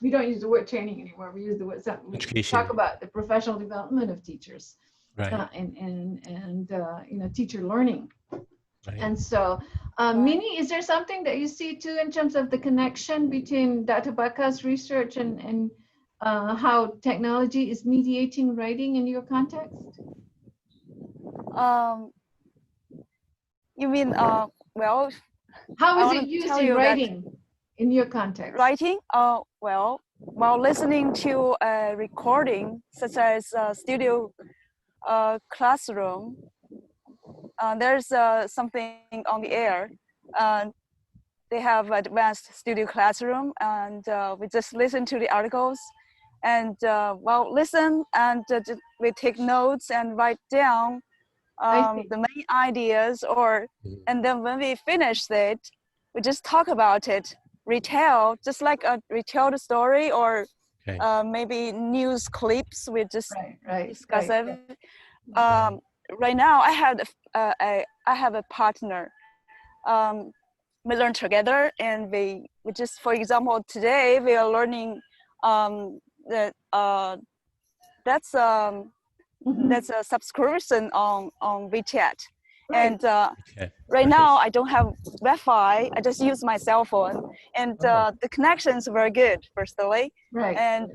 we don't use the word training anymore. We use the word education. We talk about the professional development of teachers, and teacher learning. Right. And so, Mini, is there something that you see too in terms of the connection between Dr. Bakar's research and how technology is mediating writing in your context? You mean, well, how is it used in writing in your context? Writing? Well, while listening to a recording, such as studio classroom, there's something on the air. They have advanced studio classroom, and we just listen to the articles, and listen, and we take notes and write down the main ideas, and then when we finish it, we just talk about it, retell, just like retell the story, or maybe news clips. We just discuss it. Right now, I have a partner. We learn together, and we just, for example, today we are learning that's a subscription on WeChat. And right now I don't have Wi-Fi. I just use my cell phone, and the connections were good, firstly. Right. And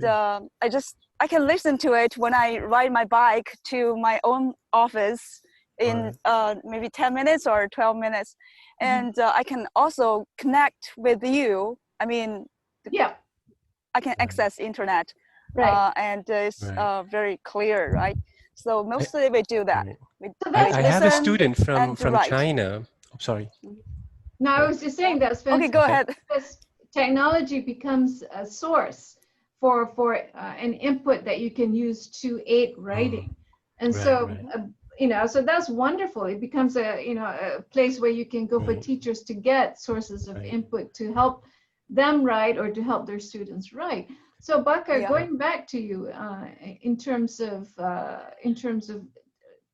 I can listen to it when I ride my bike to my own office in maybe 10 minutes or 12 minutes. And I can also connect with you. I mean, I can access internet, and it's very clear, right? So mostly we do that. I have a student from China. I'm sorry. No, I was just saying that, Spencer. Okay, go ahead. Because technology becomes a source for an input that you can use to aid writing. And so, you know, so that's wonderful. It becomes a, you know, a place where you can go for teachers to get sources of input to help them write or to help their students write. So Bakar, going back to you in terms of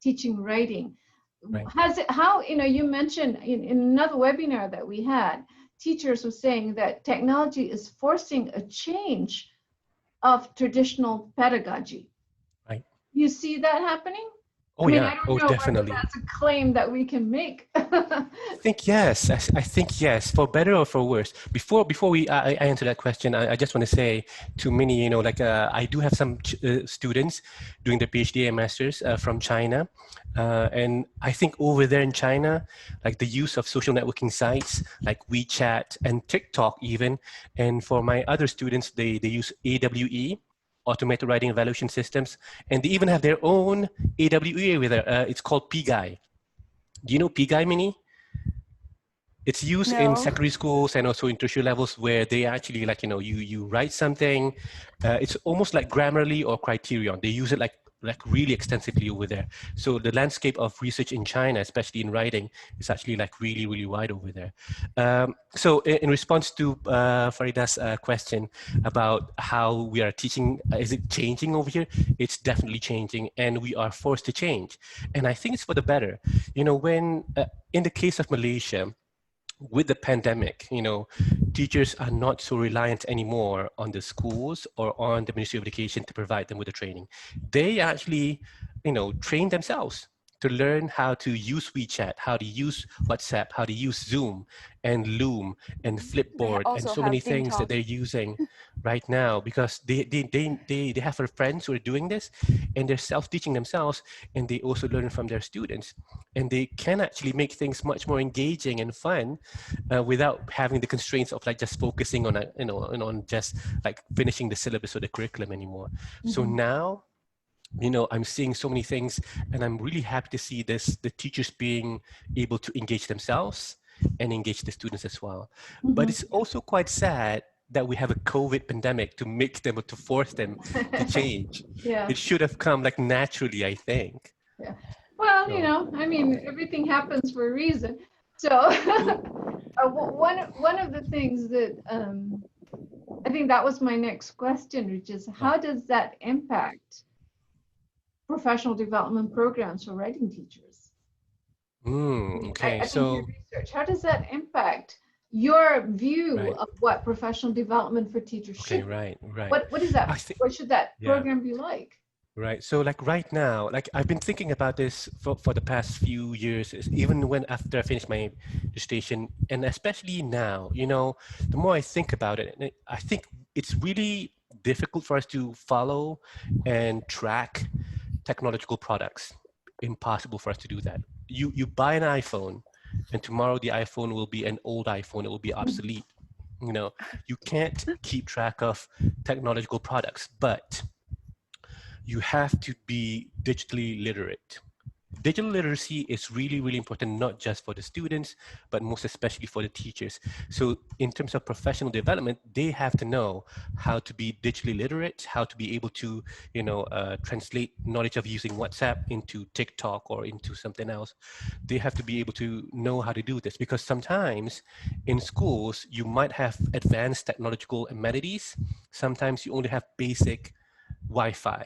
teaching writing, has it, how, you know, you mentioned in another webinar that we had, teachers were saying that technology is forcing a change of traditional pedagogy. Right. You see that happening? Oh, I mean, yeah. I don't know Definitely. whether that's a claim that we can make. I think yes. I think yes. For better or for worse. Before I answer that question, I just want to say to many, you know, like I do have some students doing their PhD and masters from China, and I think over there in China, like the use of social networking sites like WeChat and TikTok even, and for my other students, they use AWE. Automated writing evaluation systems, and they even have their own AWE with it. It's called PGuy. Do you know PGuy, Mini? It's used in secondary schools and also in tertiary levels where they actually, like, you know, you write something. It's almost like Grammarly or Criterion. They use it like really extensively over there. So the landscape of research in China, especially in writing, is actually like really wide over there. So in response to Faridah's question about how we are teaching, is it changing over here? It's definitely changing, and we are forced to change. And I think it's for the better. You know, when in the case of Malaysia, with the pandemic, you know, teachers are not so reliant anymore on the schools or on the Ministry of Education to provide them with the training. They actually, you know, train themselves to learn how to use WeChat, how to use WhatsApp, how to use Zoom and Loom and Flipboard and so many things that they're using right now, because they have their friends who are doing this, and they're self-teaching themselves, and they also learn from their students, and they can actually make things much more engaging and fun without having the constraints of like just focusing on on just like finishing the syllabus or the curriculum anymore. So now, you know, I'm seeing so many things, and I'm really happy to see this, the teachers being able to engage themselves and engage the students as well. But it's also quite sad that we have a COVID pandemic to make them, to force them to change. It should have come like naturally, I think. Well, you know, I mean, everything happens for a reason. So one of the things that I think that was my next question, which is how does that impact professional development programs for writing teachers? Okay, I so think your research, how does that impact your view of what professional development for teachers should be? What is that? What should that program be like? Right. So like right now, like I've been thinking about this for the past few years, even when after I finished my dissertation, and especially now, you know, the more I think about it, I think it's really difficult for us to follow and track technological products. Impossible for us to do that. You buy an iPhone, and tomorrow the iPhone will be an old iPhone. It will be obsolete. You know, you can't keep track of technological products, but you have to be digitally literate. Digital literacy is really important, not just for the students, but most especially for the teachers. So in terms of professional development, they have to know how to be digitally literate, how to be able to, you know, translate knowledge of using WhatsApp into TikTok or into something else. They have to be able to know how to do this, because sometimes in schools, you might have advanced technological amenities. Sometimes you only have basic Wi-Fi.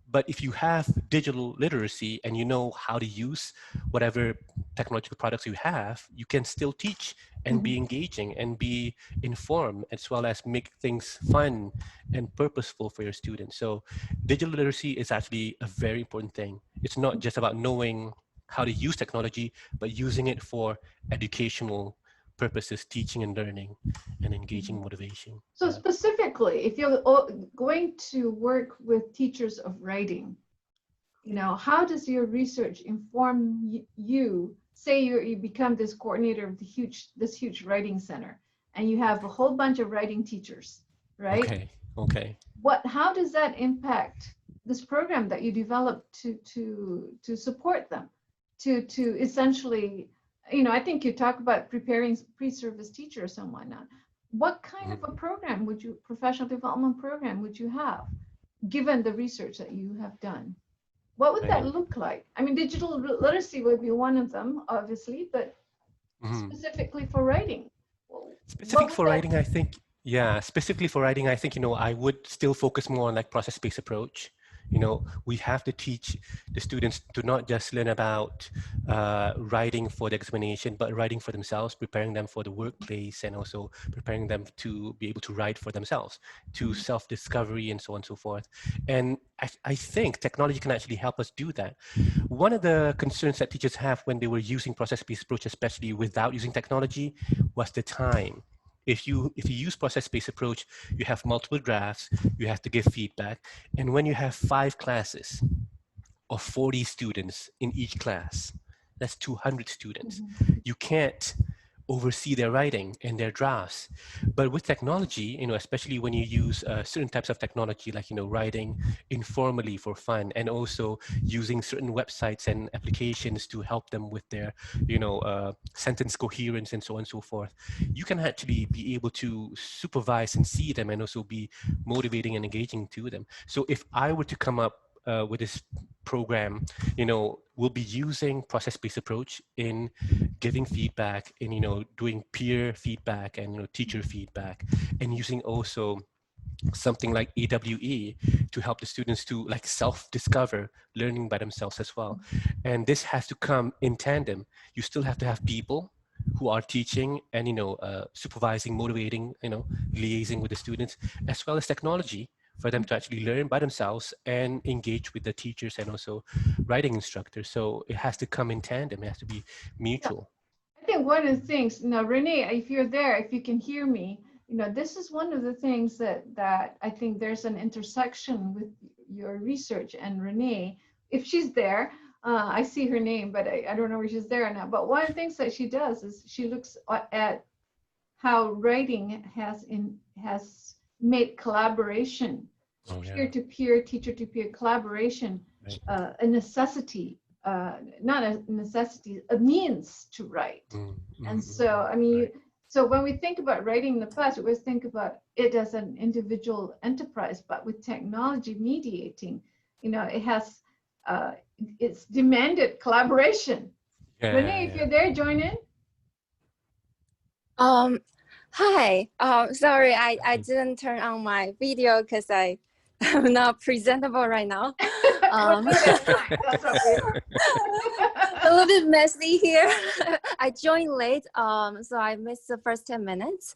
But if you have digital literacy and you know how to use whatever technological products you have, you can still teach and be engaging and be informed, as well as make things fun and purposeful for your students. So digital literacy is actually a very important thing. It's not just about knowing how to use technology, but using it for educational purposes, teaching and learning and engaging motivation. So specifically, if you're going to work with teachers of writing, you know, how does your research inform you? Say you become this coordinator of this huge writing center, and you have a whole bunch of writing teachers, right? Okay. How does that impact this program that you developed to support them, to essentially I think you talk about preparing pre-service teachers and whatnot. What kind of a program professional development program would you have, given the research that you have done? What would that look like? I mean, digital literacy would be one of them, obviously, but specifically for writing. Specifically for writing, I think, I would still focus more on like process-based approach. We have to teach the students to not just learn about writing for the examination, but writing for themselves, preparing them for the workplace, and also preparing them to be able to write for themselves, to self-discovery and so on and so forth. And I think technology can actually help us do that. One of the concerns that teachers have when they were using process-based approach, especially without using technology, was the time. If you use process-based approach, you have multiple drafts, you have to give feedback. And when you have 5 classes of 40 students in each class, that's 200 students. You can't oversee their writing and their drafts. But with technology, especially when you use certain types of technology, like, writing informally for fun, and also using certain websites and applications to help them with their, sentence coherence and so on and so forth, you can actually be able to supervise and see them and also be motivating and engaging to them. So if I were to come up with this program, we'll be using process-based approach in giving feedback, in doing peer feedback and teacher feedback, and using also something like AWE to help the students to like self-discover learning by themselves as well. And this has to come in tandem. You still have to have people who are teaching and supervising, motivating, liaising with the students, as well as technology for them to actually learn by themselves and engage with the teachers and also writing instructors. So it has to come in tandem. It has to be mutual. I think one of the things, Renee, if you're there, if you can hear me, this is one of the things that I think there's an intersection with your research and Renee. If she's there, I see her name, but I don't know where she's there or not. But one of the things that she does is she looks at how writing has made collaboration, peer-to-peer, teacher-to-peer collaboration, a necessity, not a necessity, a means to write. And so, so when we think about writing in the past, we always think about it as an individual enterprise, but with technology mediating, it has, it's demanded collaboration. Renee, if you're there, join in. Hi, sorry, I didn't turn on my video because I'm not presentable right now. A little bit messy here. I joined late, so I missed the first 10 minutes.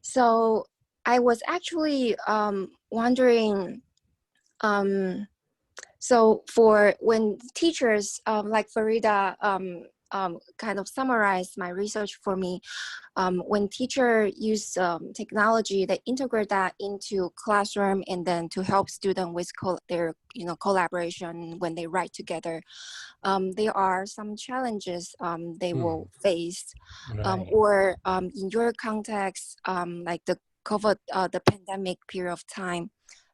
So I was actually wondering, so for when teachers like Faridah kind of summarized my research for me, when teacher use technology, they integrate that into classroom and then to help students with their collaboration when they write together. There are some challenges they will face, or in your context, like the COVID, the pandemic period of time,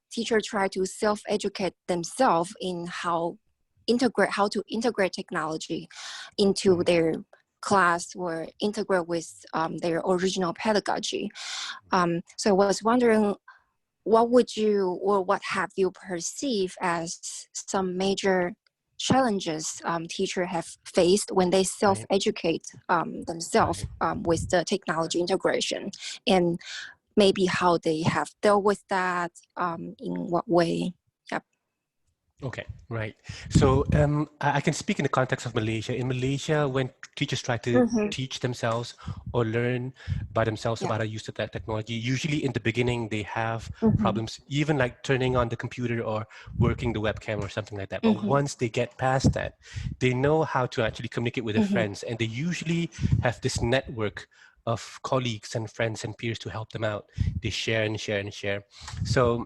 teachers try to self-educate themselves in how to integrate technology into their class or integrate with their original pedagogy. So I was wondering, what have you perceived as some major challenges teachers have faced when they self-educate themselves with the technology integration, and maybe how they have dealt with that, in what way? Okay, right. So I can speak in the context of Malaysia. In Malaysia, when teachers try to teach themselves or learn by themselves about the use of that technology, usually in the beginning they have problems, even like turning on the computer or working the webcam or something like that. But once they get past that, they know how to actually communicate with their friends, and they usually have this network of colleagues and friends and peers to help them out. They share and share and share. So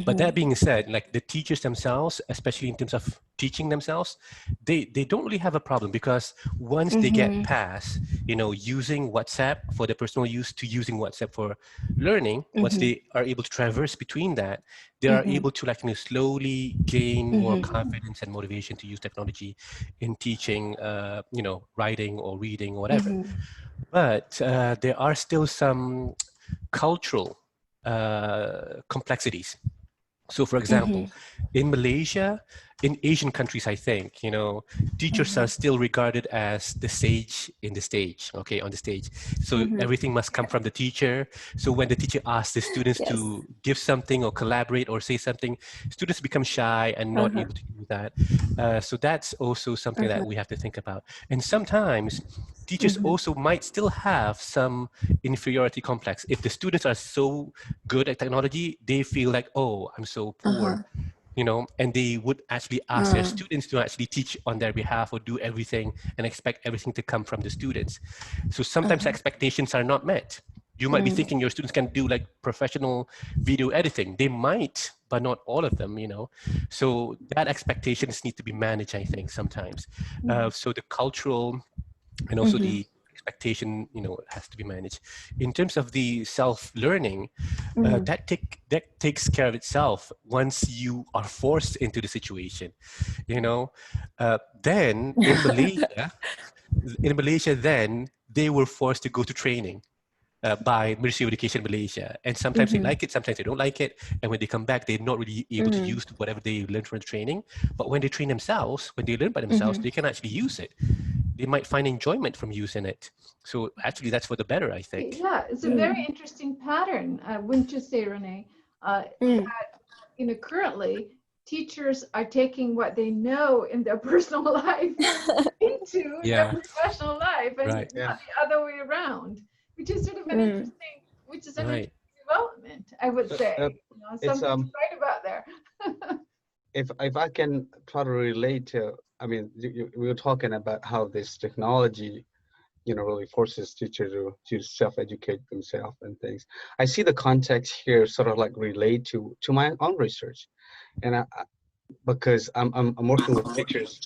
But that being said, like the teachers themselves, especially in terms of teaching themselves, they don't really have a problem, because once they get past, you know, using WhatsApp for their personal use to using WhatsApp for learning, once they are able to traverse between that, they are able to, like, you know, slowly gain more confidence and motivation to use technology in teaching, you know, writing or reading or whatever. But there are still some cultural complexities. So, for example, in Malaysia, in Asian countries, I think, you know, teachers are still regarded as the sage in the stage, okay, on the stage. So everything must come from the teacher. So when the teacher asks the students to give something or collaborate or say something, students become shy and not able to do that. So that's also something that we have to think about. And sometimes teachers also might still have some inferiority complex. If the students are so good at technology, they feel like, oh, I'm so poor, you know, and they would actually ask their students to actually teach on their behalf or do everything and expect everything to come from the students. So sometimes expectations are not met. You might be thinking your students can do like professional video editing. They might, but not all of them, you know. So that expectations need to be managed, I think, sometimes. So the cultural and also the expectation, you know, has to be managed. In terms of the self-learning, that takes care of itself once you are forced into the situation, you know. Then in Malaysia, then they were forced to go to training by Ministry of Education Malaysia, and sometimes they like it, sometimes they don't like it, and when they come back, they're not really able to use whatever they learned from the training. But when they train themselves, when they learn by themselves, they can actually use it. They might find enjoyment from using it. So actually, that's for the better, I think. Yeah, it's a very interesting pattern, wouldn't you say, Renee? That, you know, currently teachers are taking what they know in their personal life into their professional life, and not the other way around, which is sort of an interesting, interesting development, I would say. You know, something's right about there. If I can try to relate to, I mean, we were talking about how this technology, you know, really forces teachers to self-educate themselves and things. I see the context here sort of like relate to my own research, and because I'm working with teachers,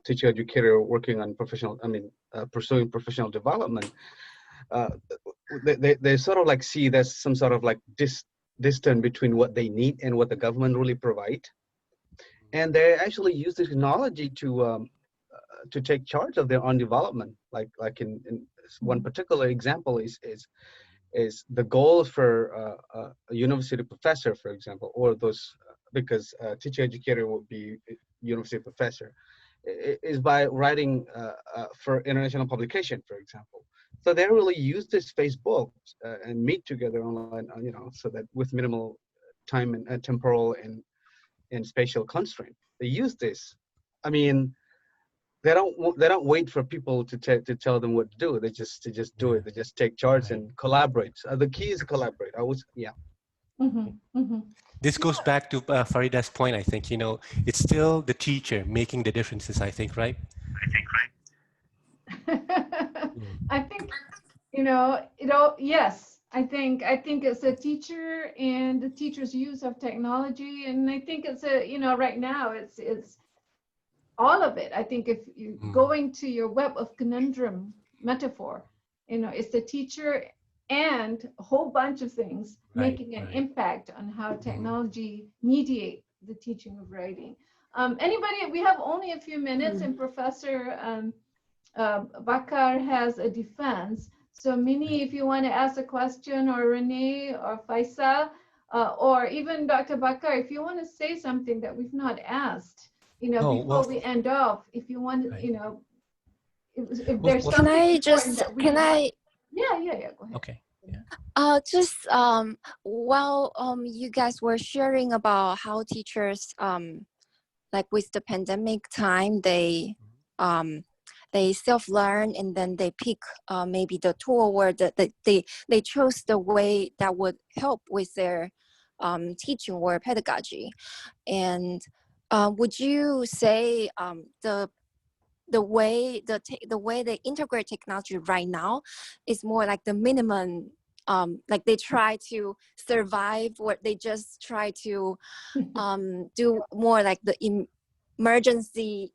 teacher educator, working on professional, I mean, pursuing professional development. They sort of like see there's some sort of like distance between what they need and what the government really provide. And they actually use the technology to take charge of their own development. Like in one particular example is the goal for a university professor, for example, or those because teacher educator would be a university professor, is by writing for international publication, for example. So they really use this Facebook and meet together online, you know, so that with minimal time and temporal and spatial constraint, they use this. I mean, they don't wait for people to tell them what to do. They just do it. They just take charge and collaborate. The key is collaborate. This goes back to Faridah's point, I think, you know, it's still the teacher making the differences, I think, right? I think, you know, yes, I think it's a teacher and the teacher's use of technology. And I think it's you know, right now it's all of it. I think if you going to your web of conundrum metaphor, you know, it's the teacher and a whole bunch of things making an impact on how technology mediate the teaching of writing. Anybody, we have only a few minutes, and Professor Bakar has a defense. So Minnie, if you want to ask a question, or Renee or Faisal, or even Dr. Bakar, if you want to say something that we've not asked, you know, before we end off, if you want to, you know, if there's something Yeah, go ahead. Okay. Just while you guys were sharing about how teachers like with the pandemic time, they self-learn and then they pick maybe the tool or they chose the way that would help with their teaching or pedagogy. And would you say the way they integrate technology right now is more like the minimum like they try to survive, or they just try to do more like the emergency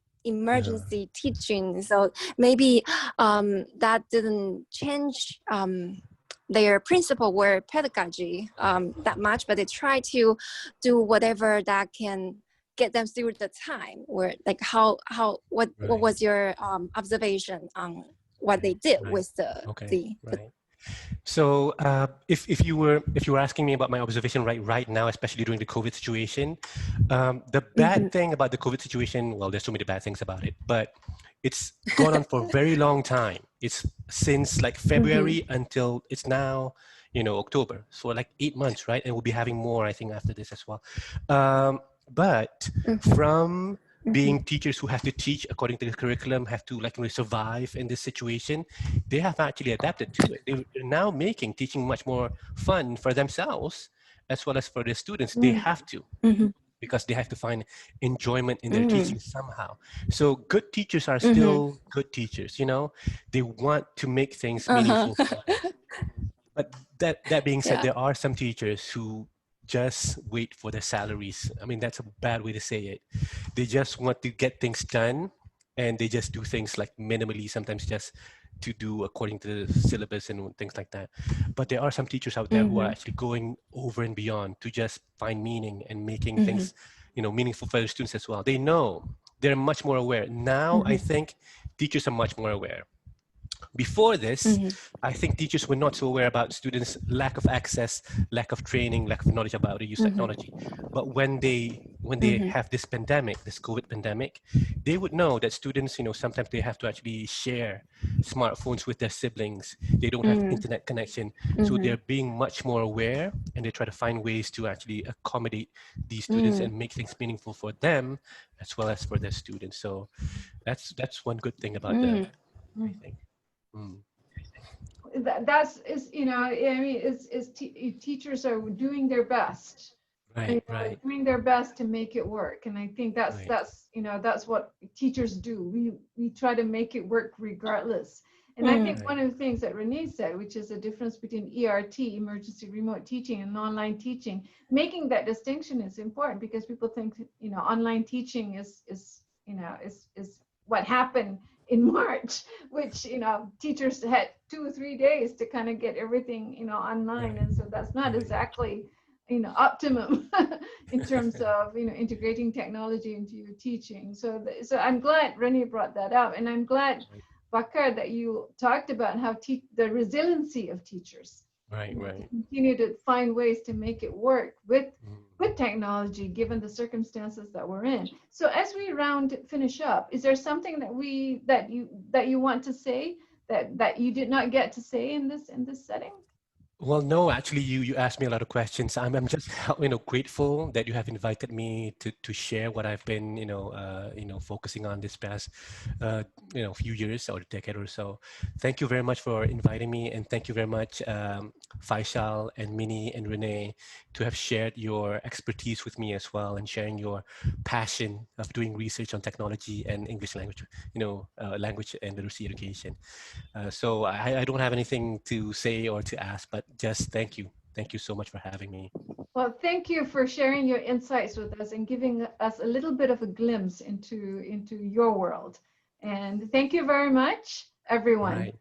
teaching. So maybe that didn't change their principle or pedagogy that much, but they try to do whatever that can get them through the time. Or like what was your observation on what they did with the So if you were asking me about my observation right now, especially during the COVID situation, the bad thing about the COVID situation, well, there's so many bad things about it, but it's gone on for a very long time. It's since like February until it's now, October. So like 8 months, right? And we'll be having more, I think, after this as well. But from being teachers who have to teach according to the curriculum, have to survive in this situation, they have actually adapted to it. They're now making teaching much more fun for themselves as well as for their students. They have to, because they have to find enjoyment in their teaching somehow. So good teachers are still good teachers, they want to make things meaningful for them. But that being said, there are some teachers who just wait for their salaries. I mean, that's a bad way to say it. They just want to get things done, and they just do things like minimally, sometimes just to do according to the syllabus and things like that. But there are some teachers out there who are actually going over and beyond to just find meaning and making things, meaningful for their students as well. They know, they're much more aware. Now, I think teachers are much more aware. Before this, I think teachers were not so aware about students' lack of access, lack of training, lack of knowledge about the use of technology. But when they have this pandemic, this COVID pandemic, they would know that students, sometimes they have to actually share smartphones with their siblings. They don't have internet connection. So they're being much more aware, and they try to find ways to actually accommodate these students and make things meaningful for them as well as for their students. So that's one good thing about that, I think. Teachers are doing their best, doing their best to make it work, and I think that's what teachers do. We try to make it work regardless. And I think one of the things that Renee said, which is the difference between ERT, emergency remote teaching, and online teaching, making that distinction is important, because people think online teaching is what happened in March, which teachers had 2 or 3 days to kind of get everything online, and so that's not exactly optimum in terms of integrating technology into your teaching. So I'm glad Renee brought that up, and I'm glad, Bakar, that you talked about how the resiliency of teachers. To continue to find ways to make it work with technology, given the circumstances that we're in. So as we finish up, is there something that you want to say that you did not get to say in this setting? Well, no, actually, you asked me a lot of questions. I'm just grateful that you have invited me to share what I've been focusing on this past few years or decade or so. Thank you very much for inviting me, and thank you very much, Faisal and Minnie and Renee, to have shared your expertise with me as well, and sharing your passion of doing research on technology and English language, language and literacy education. So I don't have anything to say or to ask, but just thank you. Thank you so much for having me. Well, thank you for sharing your insights with us and giving us a little bit of a glimpse into your world. And thank you very much, everyone.